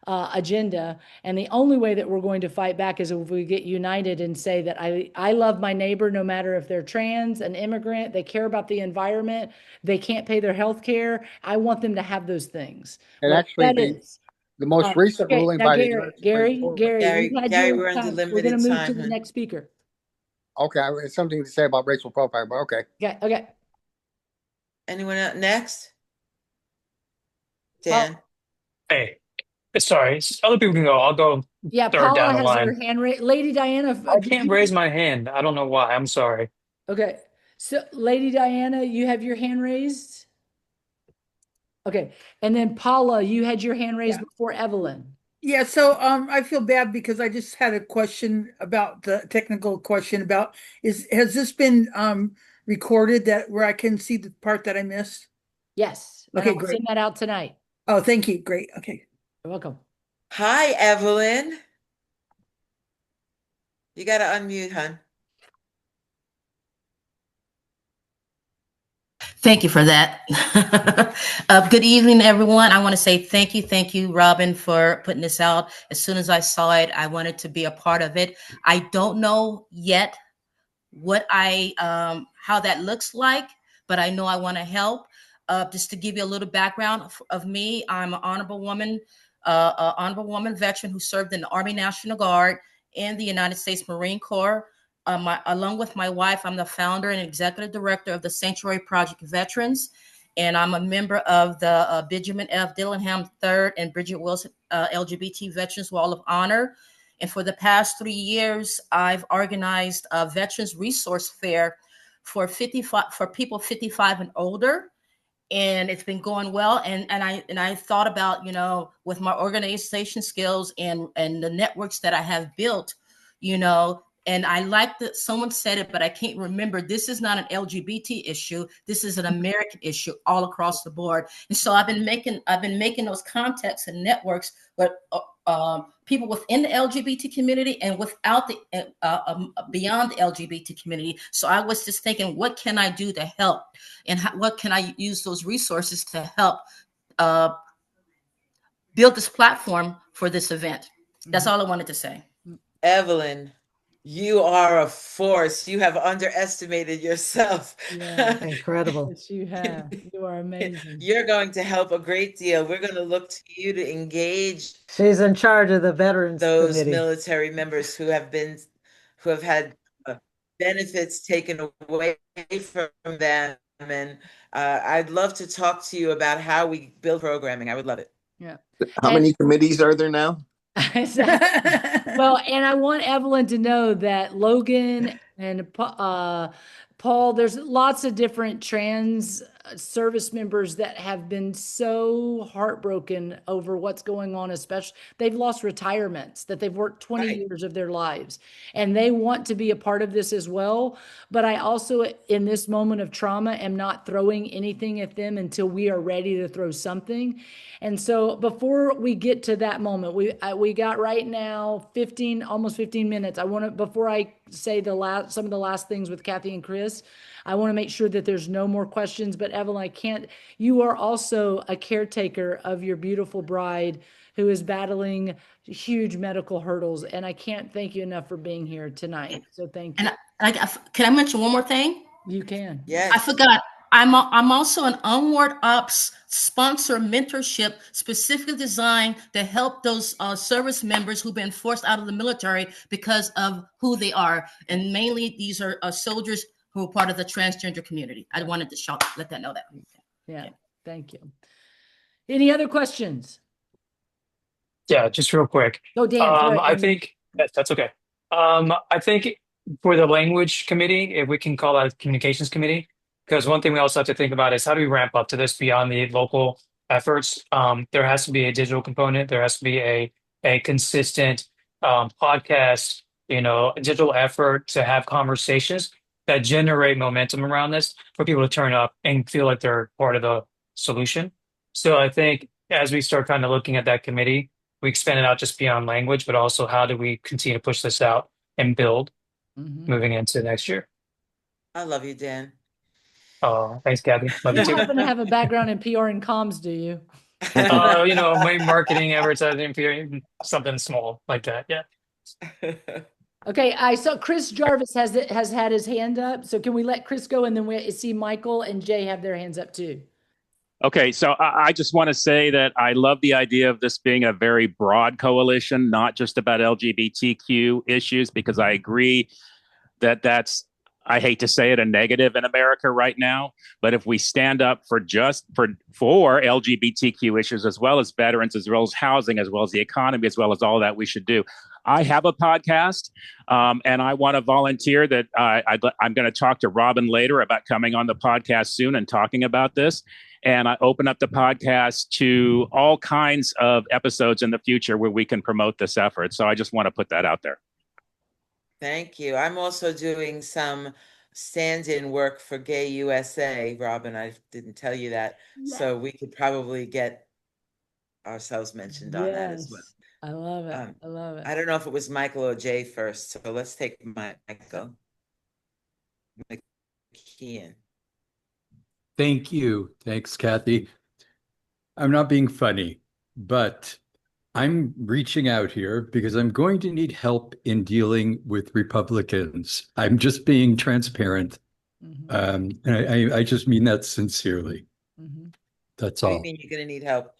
agenda. And the only way that we're going to fight back is if we get united and say that I love my neighbor, no matter if they're trans, an immigrant, they care about the environment, they can't pay their health care. I want them to have those things. And Well, actually, that is. the most recent Okay, ruling now by the Gary, U.S. Supreme Court- Gary, we've had Gary, your we're under time. We're limited going to move to time, the huh? next speaker. Okay, I have something to say about racial profiling, but okay. Okay. Anyone else next? Dan? Hey, sorry, other people can go. I'll go Yeah, third Paula down the has her line. hand raised. Lady Diana. I can't raise my hand. I don't know why. I'm sorry. Okay. So, Lady Diana, you have your hand raised? Okay. And then Paula, you had your hand raised before Evelyn. Yeah, so I feel bad because I just had a question about the technical question about has this been recorded that where I can see the part that I missed? Yes. And Okay, I'll great. send that out tonight. Oh, thank you. Great. Okay. You're welcome. Hi, Evelyn. You got to unmute, hon. Thank you for that. Good evening, everyone. I want to say thank you, Robin, for putting this out. As soon as I saw it, I wanted to be a part of it. I don't know yet what how that looks like, but I know I want to help. Just to give you a little background of me, I'm an honorable woman veteran who served in the Army National Guard and the United States Marine Corps. Along with my wife, I'm the founder and executive director of the Sanctuary Project Veterans, and I'm a member of the Benjamin F. Dillingham III and Bridget Wilson LGBT Veterans Wall of Honor. And for the past 3 years, I've organized a Veterans Resource Fair for people 55 and older. And it's been going well. And I thought about, with my organization skills and the networks that I have built, and I like that someone said it, but I can't remember. This is not an LGBT issue. This is an American issue all across the board. And so I've been making those contacts and networks with people within the LGBT community and without the beyond the LGBT community. So I was just thinking, what can I do to help, and what can I use those resources to help build this platform for this event? That's all I wanted to say. Evelyn, You are a force. You have underestimated yourself. Yeah. Incredible. Yes, you have. You are amazing. You're going to help a great deal. We're going to look to you to engage She's in charge of the Veterans those Committee. military members who have had benefits taken away from them. And I'd love to talk to you about how we build programming. I would love it. Yeah. How many committees are there now? Well, and I want Evelyn to know that Logan and Paul, there's lots of different trans service members that have been so heartbroken over what's going on, especially they've lost retirements that they've worked 20 Right. years of their lives, and they want to be a part of this as well. But I also, in this moment of trauma, am not throwing anything at them until we are ready to throw something. And so before we get to that moment, we got right now almost 15 minutes. I want to, before I say some of the last things with Kathy and Chris, I want to make sure that there's no more questions. But Evelyn, you are also a caretaker of your beautiful bride who is battling huge medical hurdles. And I can't thank you enough for being here tonight. So thank you. And can I mention one more thing? You can. Yes. I forgot. I'm also an Onward Ops sponsor mentorship specifically designed to help those service members who've been forced out of the military because of who they are. And mainly these are soldiers who are part of the transgender community. I wanted to let that know that. Yeah. Thank you. Any other questions? Yeah, just real quick. Oh, Dan. sorry. I think that's okay. I think for the language committee, if we can call that a communications committee, because one thing we also have to think about is how do we ramp up to this beyond the local efforts? There has to be a digital component. There has to be a consistent podcast, digital effort to have conversations that generate momentum around this for people to turn up and feel like they're part of the solution. So I think as we start kind of looking at that committee, we expand it out just beyond language, but also how do we continue to push this out and build moving into next year? I love you, Dan. Oh, thanks, Kathy. Love you You too. happen to have a background in PR and comms, do you? My marketing, advertising, PR, something small like that. Yeah. Okay, I saw Chris Jarvis has had his hand up. So can we let Chris go, and then we see Michael and Jay have their hands up too. Okay, so I just want to say that I love the idea of this being a very broad coalition, not just about LGBTQ issues, because I agree that's, I hate to say it, a negative in America right now. But if we stand up for LGBTQ issues, as well as veterans, as well as housing, as well as the economy, as well as all that, we should do. I have a podcast, and I want to volunteer that I'm going to talk to Robin later about coming on the podcast soon and talking about this. And I open up the podcast to all kinds of episodes in the future where we can promote this effort. So I just want to put that out there. Thank you. I'm also doing some stand-in work for Gay USA, Robin. I didn't tell you that. Yeah. So we could probably get ourselves mentioned on that as well. I love it. I love it. I don't know if it was Michael or Jay first. So let's take Michael McKeon. Thank you. Thanks, Kathy. I'm not being funny, but I'm reaching out here because I'm going to need help in dealing with Republicans. I'm just being transparent. And I just mean that sincerely. That's What do all. you mean you're going to need help?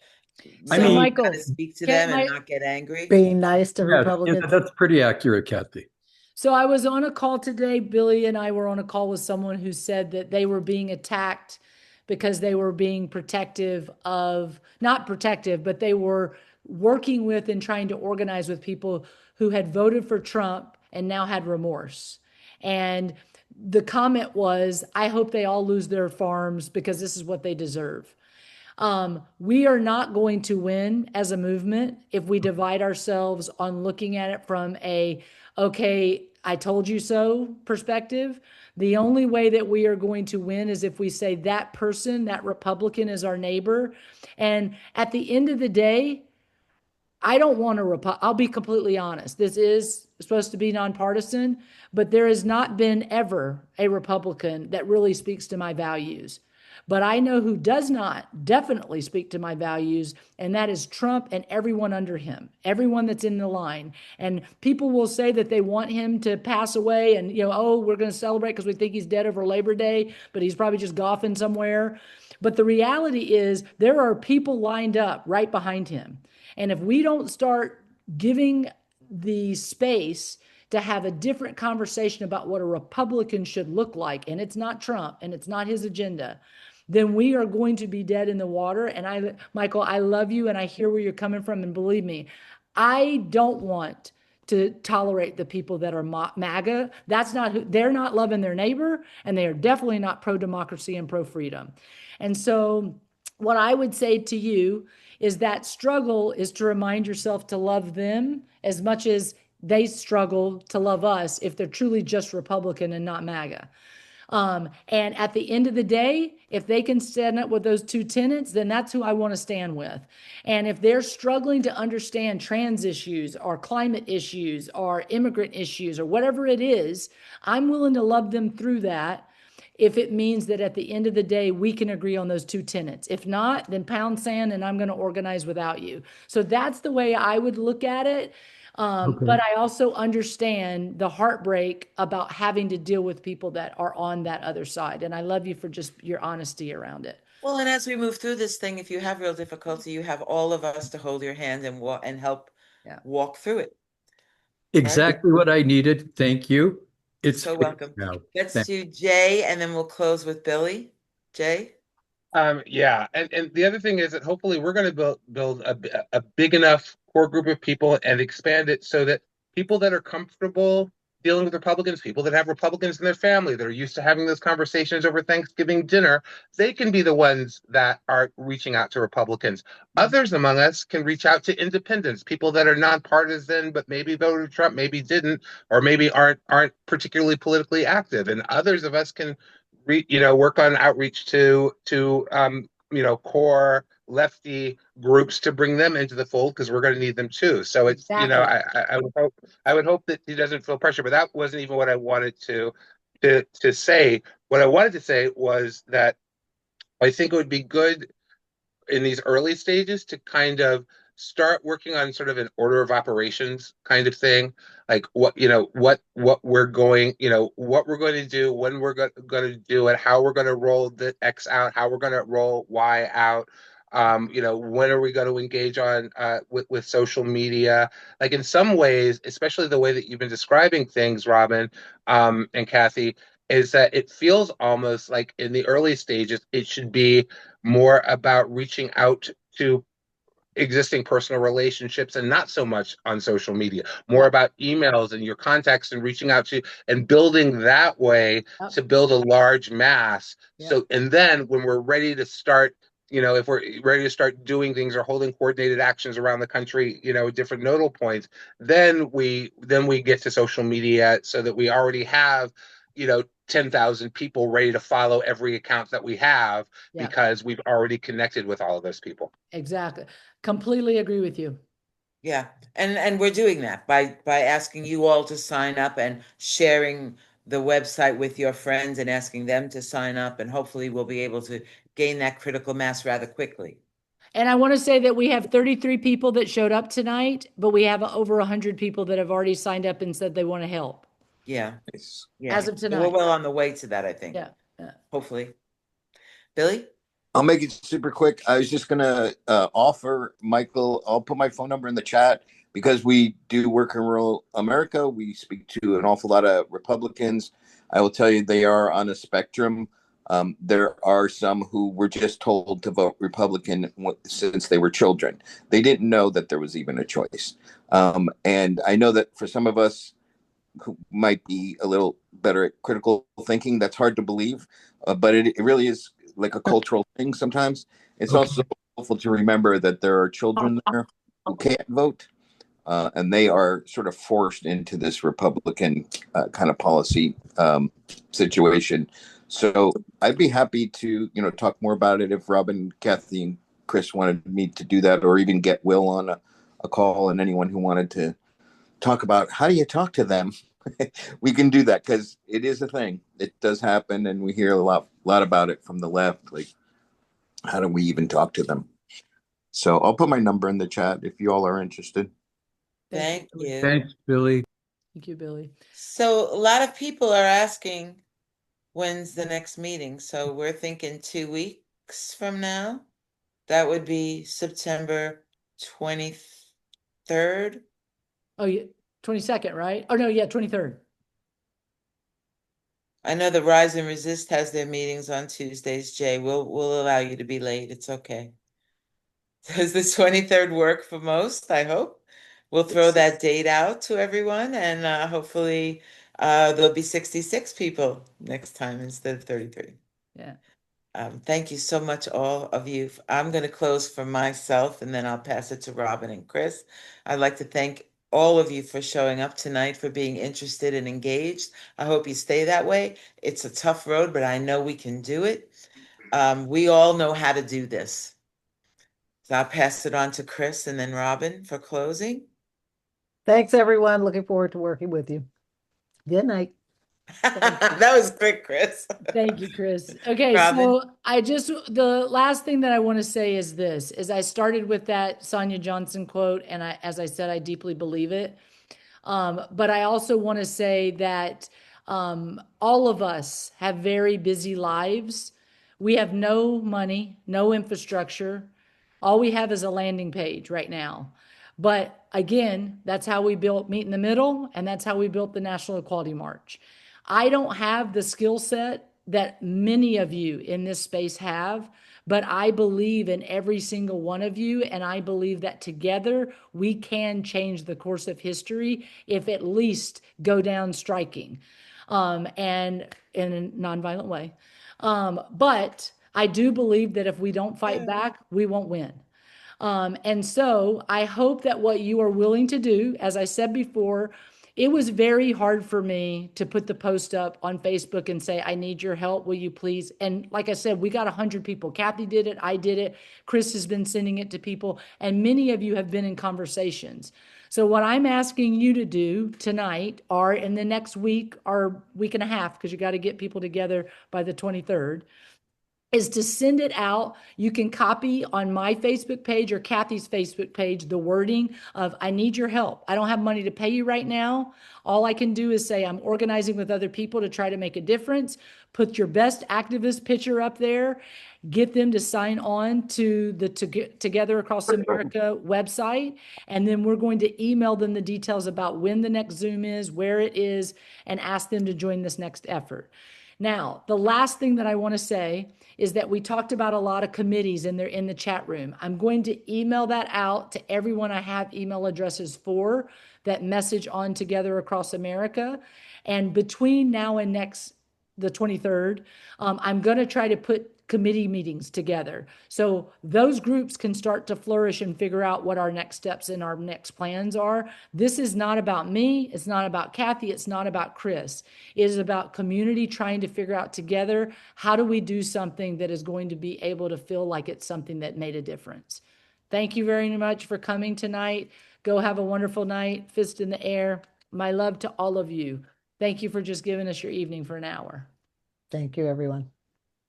I mean, Michael, speak to them and not get angry. Being nice to Yeah, Republicans. that's pretty accurate, Kathy. So I was on a call today. Billy and I were on a call with someone who said that they were being attacked because they were being not protective, but they were working with and trying to organize with people who had voted for Trump and now had remorse. And the comment was, I hope they all lose their farms because this is what they deserve. We are not going to win as a movement if we divide ourselves on looking at it from okay, I told you so perspective. The only way that we are going to win is if we say that person, that Republican is our neighbor. And at the end of the day, I don't want I'll be completely honest. This is supposed to be nonpartisan, but there has not been ever a Republican that really speaks to my values. But I know who does not definitely speak to my values, and that is Trump and everyone under him, everyone that's in the line. And people will say that they want him to pass away and, oh, we're going to celebrate because we think he's dead over Labor Day, but he's probably just golfing somewhere. But the reality is there are people lined up right behind him. And if we don't start giving the space to have a different conversation about what a Republican should look like, and it's not Trump and it's not his agenda, then we are going to be dead in the water. And Michael, I love you and I hear where you're coming from. And believe me, I don't want to tolerate the people that are MAGA. That's not who, they're not loving their neighbor, and they are definitely not pro-democracy and pro-freedom. And so what I would say to you is that struggle is to remind yourself to love them as much as they struggle to love us if they're truly just Republican and not MAGA. And at the end of the day, if they can stand up with those two tenets, then that's who I want to stand with. And if they're struggling to understand trans issues or climate issues or immigrant issues or whatever it is, I'm willing to love them through that if it means that at the end of the day, we can agree on those two tenets. If not, then pound sand and I'm going to organize without you. So that's the way I would look at it. But I also understand the heartbreak about having to deal with people that are on that other side. And I love you for just your honesty around it. Well, and as we move through this thing, if you have real difficulty, you have all of us to hold your hand and help walk through it. Exactly what I needed. Thank you. It's so welcome. Now. Let's do Jay, and then we'll close with Billy. Jay? Yeah, and the other thing is that hopefully we're going to build a big enough core group of people and expand it so that people that are comfortable dealing with Republicans, people that have Republicans in their family, that are used to having those conversations over Thanksgiving dinner, they can be the ones that are reaching out to Republicans. Others among us can reach out to independents, people that are nonpartisan, but maybe voted Trump, maybe didn't, or maybe aren't particularly politically active. And others of us can work on outreach to core lefty groups to bring them into the fold, because we're going to need them too. So it's Exactly. I would hope that he doesn't feel pressure, but that wasn't even what I wanted to say. What I wanted to say was that I think it would be good in these early stages to kind of start working on sort of an order of operations kind of thing, like what we're going to do, when we're going to do it, how we're going to roll the X out, how we're going to roll Y out. When are we going to engage on with social media? Like in some ways, especially the way that you've been describing things, Robin and Kathy, is that it feels almost like in the early stages, it should be more about reaching out to existing personal relationships and not so much on social media, more about emails and your contacts and reaching out to and building that way to build a large mass. So, and then when we're ready to start, if we're ready to start doing things or holding coordinated actions around the country, at different nodal points, then we get to social media so that we already have, 10,000 people ready to follow every account that we have because we've already connected with all of those people. Exactly. Completely agree with you. Yeah. And we're doing that by asking you all to sign up and sharing the website with your friends and asking them to sign up. And hopefully we'll be able to gain that critical mass rather quickly. And I want to say that we have 33 people that showed up tonight, but we have over 100 people that have already signed up and said they want to help. Yeah. As of tonight. We're well on the way to that, I think. Yeah. Hopefully. Billy? I'll make it super quick. I was just going to offer Michael, I'll put my phone number in the chat, because we do work in rural America. We speak to an awful lot of Republicans. I will tell you, they are on a spectrum. There are some who were just told to vote Republican since they were children. They didn't know that there was even a choice. And I know that for some of us who might be a little better at critical thinking, that's hard to believe, but it really is like a cultural thing sometimes. It's also helpful to remember that there are children there who can't vote, and they are sort of forced into this Republican kind of policy situation. So I'd be happy to, talk more about it if Robin, Kathy, and Chris wanted me to do that, or even get Will on a call, and anyone who wanted to talk about how do you talk to them we can do that because it is a thing. It does happen, and we hear a lot about it from the left. Like, how do we even talk to them? So I'll put my number in the chat if you all are interested. Thank you. Thanks, Billy. Thank you, Billy. So a lot of people are asking, when's the next meeting? So we're thinking 2 weeks from now. That would be September 23rd. Oh, yeah, 22nd, right? Oh, no, yeah, 23rd. I know the Rise and Resist has their meetings on Tuesdays, Jay. We'll allow you to be late. It's okay. Does the 23rd work for most? I hope. We'll throw that date out to everyone, and hopefully there'll be 66 people next time instead of 33. Yeah. Thank you so much, all of you. I'm going to close for myself, and then I'll pass it to Robin and Chris. I'd like to thank all of you for showing up tonight, for being interested and engaged. I hope you stay that way. It's a tough road, but I know we can do it. We all know how to do this. So I'll pass it on to Chris and then Robin for closing. Thanks, everyone. Looking forward to working with you. Good night. That was quick, Chris. Thank you, Chris. Okay, Robin? so the last thing that I want to say is this, is I started with that Sonia Johnson quote, and as I said, I deeply believe it. But I also want to say that all of us have very busy lives. We have no money, no infrastructure. All we have is a landing page right now. But again, that's how we built Meet in the Middle, and that's how we built the National Equality March. I don't have the skill set that many of you in this space have, but I believe in every single one of you, and I believe that together we can change the course of history, if at least go down striking, and in a nonviolent way. But I do believe that if we don't fight back, we won't win. And so I hope that what you are willing to do, as I said before, it was very hard for me to put the post up on Facebook and say, I need your help. Will you please? And like I said, we got 100 people. Kathy did it. I did it. Chris has been sending it to people. And many of you have been in conversations. So what I'm asking you to do tonight, or in the next week or week and a half, because you got to get people together by the 23rd, is to send it out. You can copy on my Facebook page or Kathy's Facebook page the wording of, I need your help. I don't have money to pay you right now. All I can do is say, I'm organizing with other people to try to make a difference. Put your best activist picture up there. Get them to sign on to the Together Across America website. And then we're going to email them the details about when the next Zoom is, where it is, and ask them to join this next effort. Now, the last thing that I want to say is that we talked about a lot of committees and they're in the chat room. I'm going to email that out to everyone I have email addresses for, that message on Together Across America. And between now and the 23rd, I'm going to try to put committee meetings together. So those groups can start to flourish and figure out what our next steps and our next plans are. This is not about me. It's not about Kathy. It's not about Chris. It is about community trying to figure out together, how do we do something that is going to be able to feel like it's something that made a difference. Thank you very much for coming tonight. Go have a wonderful night. Fist in the air. My love to all of you. Thank you for just giving us your evening for an hour. Thank you, everyone.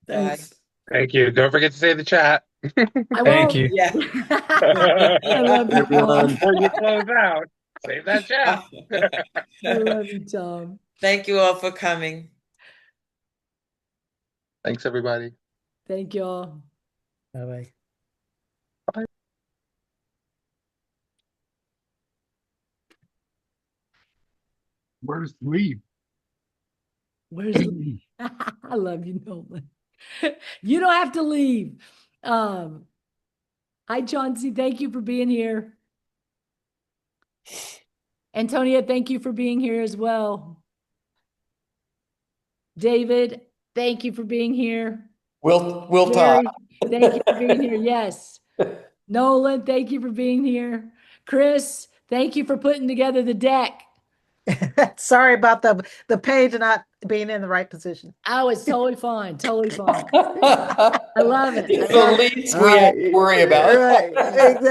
Thanks. Thank you. Don't forget to say the chat. Thank you. Yeah. I love you, Tom. Before you close out, save that chat. I love you, Tom. Thank you all for coming. Thanks, everybody. Thank you all. Bye-bye. Where's Lee? Where's I love you, Nolan. You don't have to leave. Hi, Chauncey. Thank you for being here. Antonia, thank you for being here as well. David, thank you for being here. We'll Jerry, talk. thank you for being here. Yes. Nolan, thank you for being here. Chris, thank you for putting together the deck. Sorry about the page not being in the right position. Oh, it's totally fine. Totally fine. I love it. It's the least we have to worry about. Right. Exactly.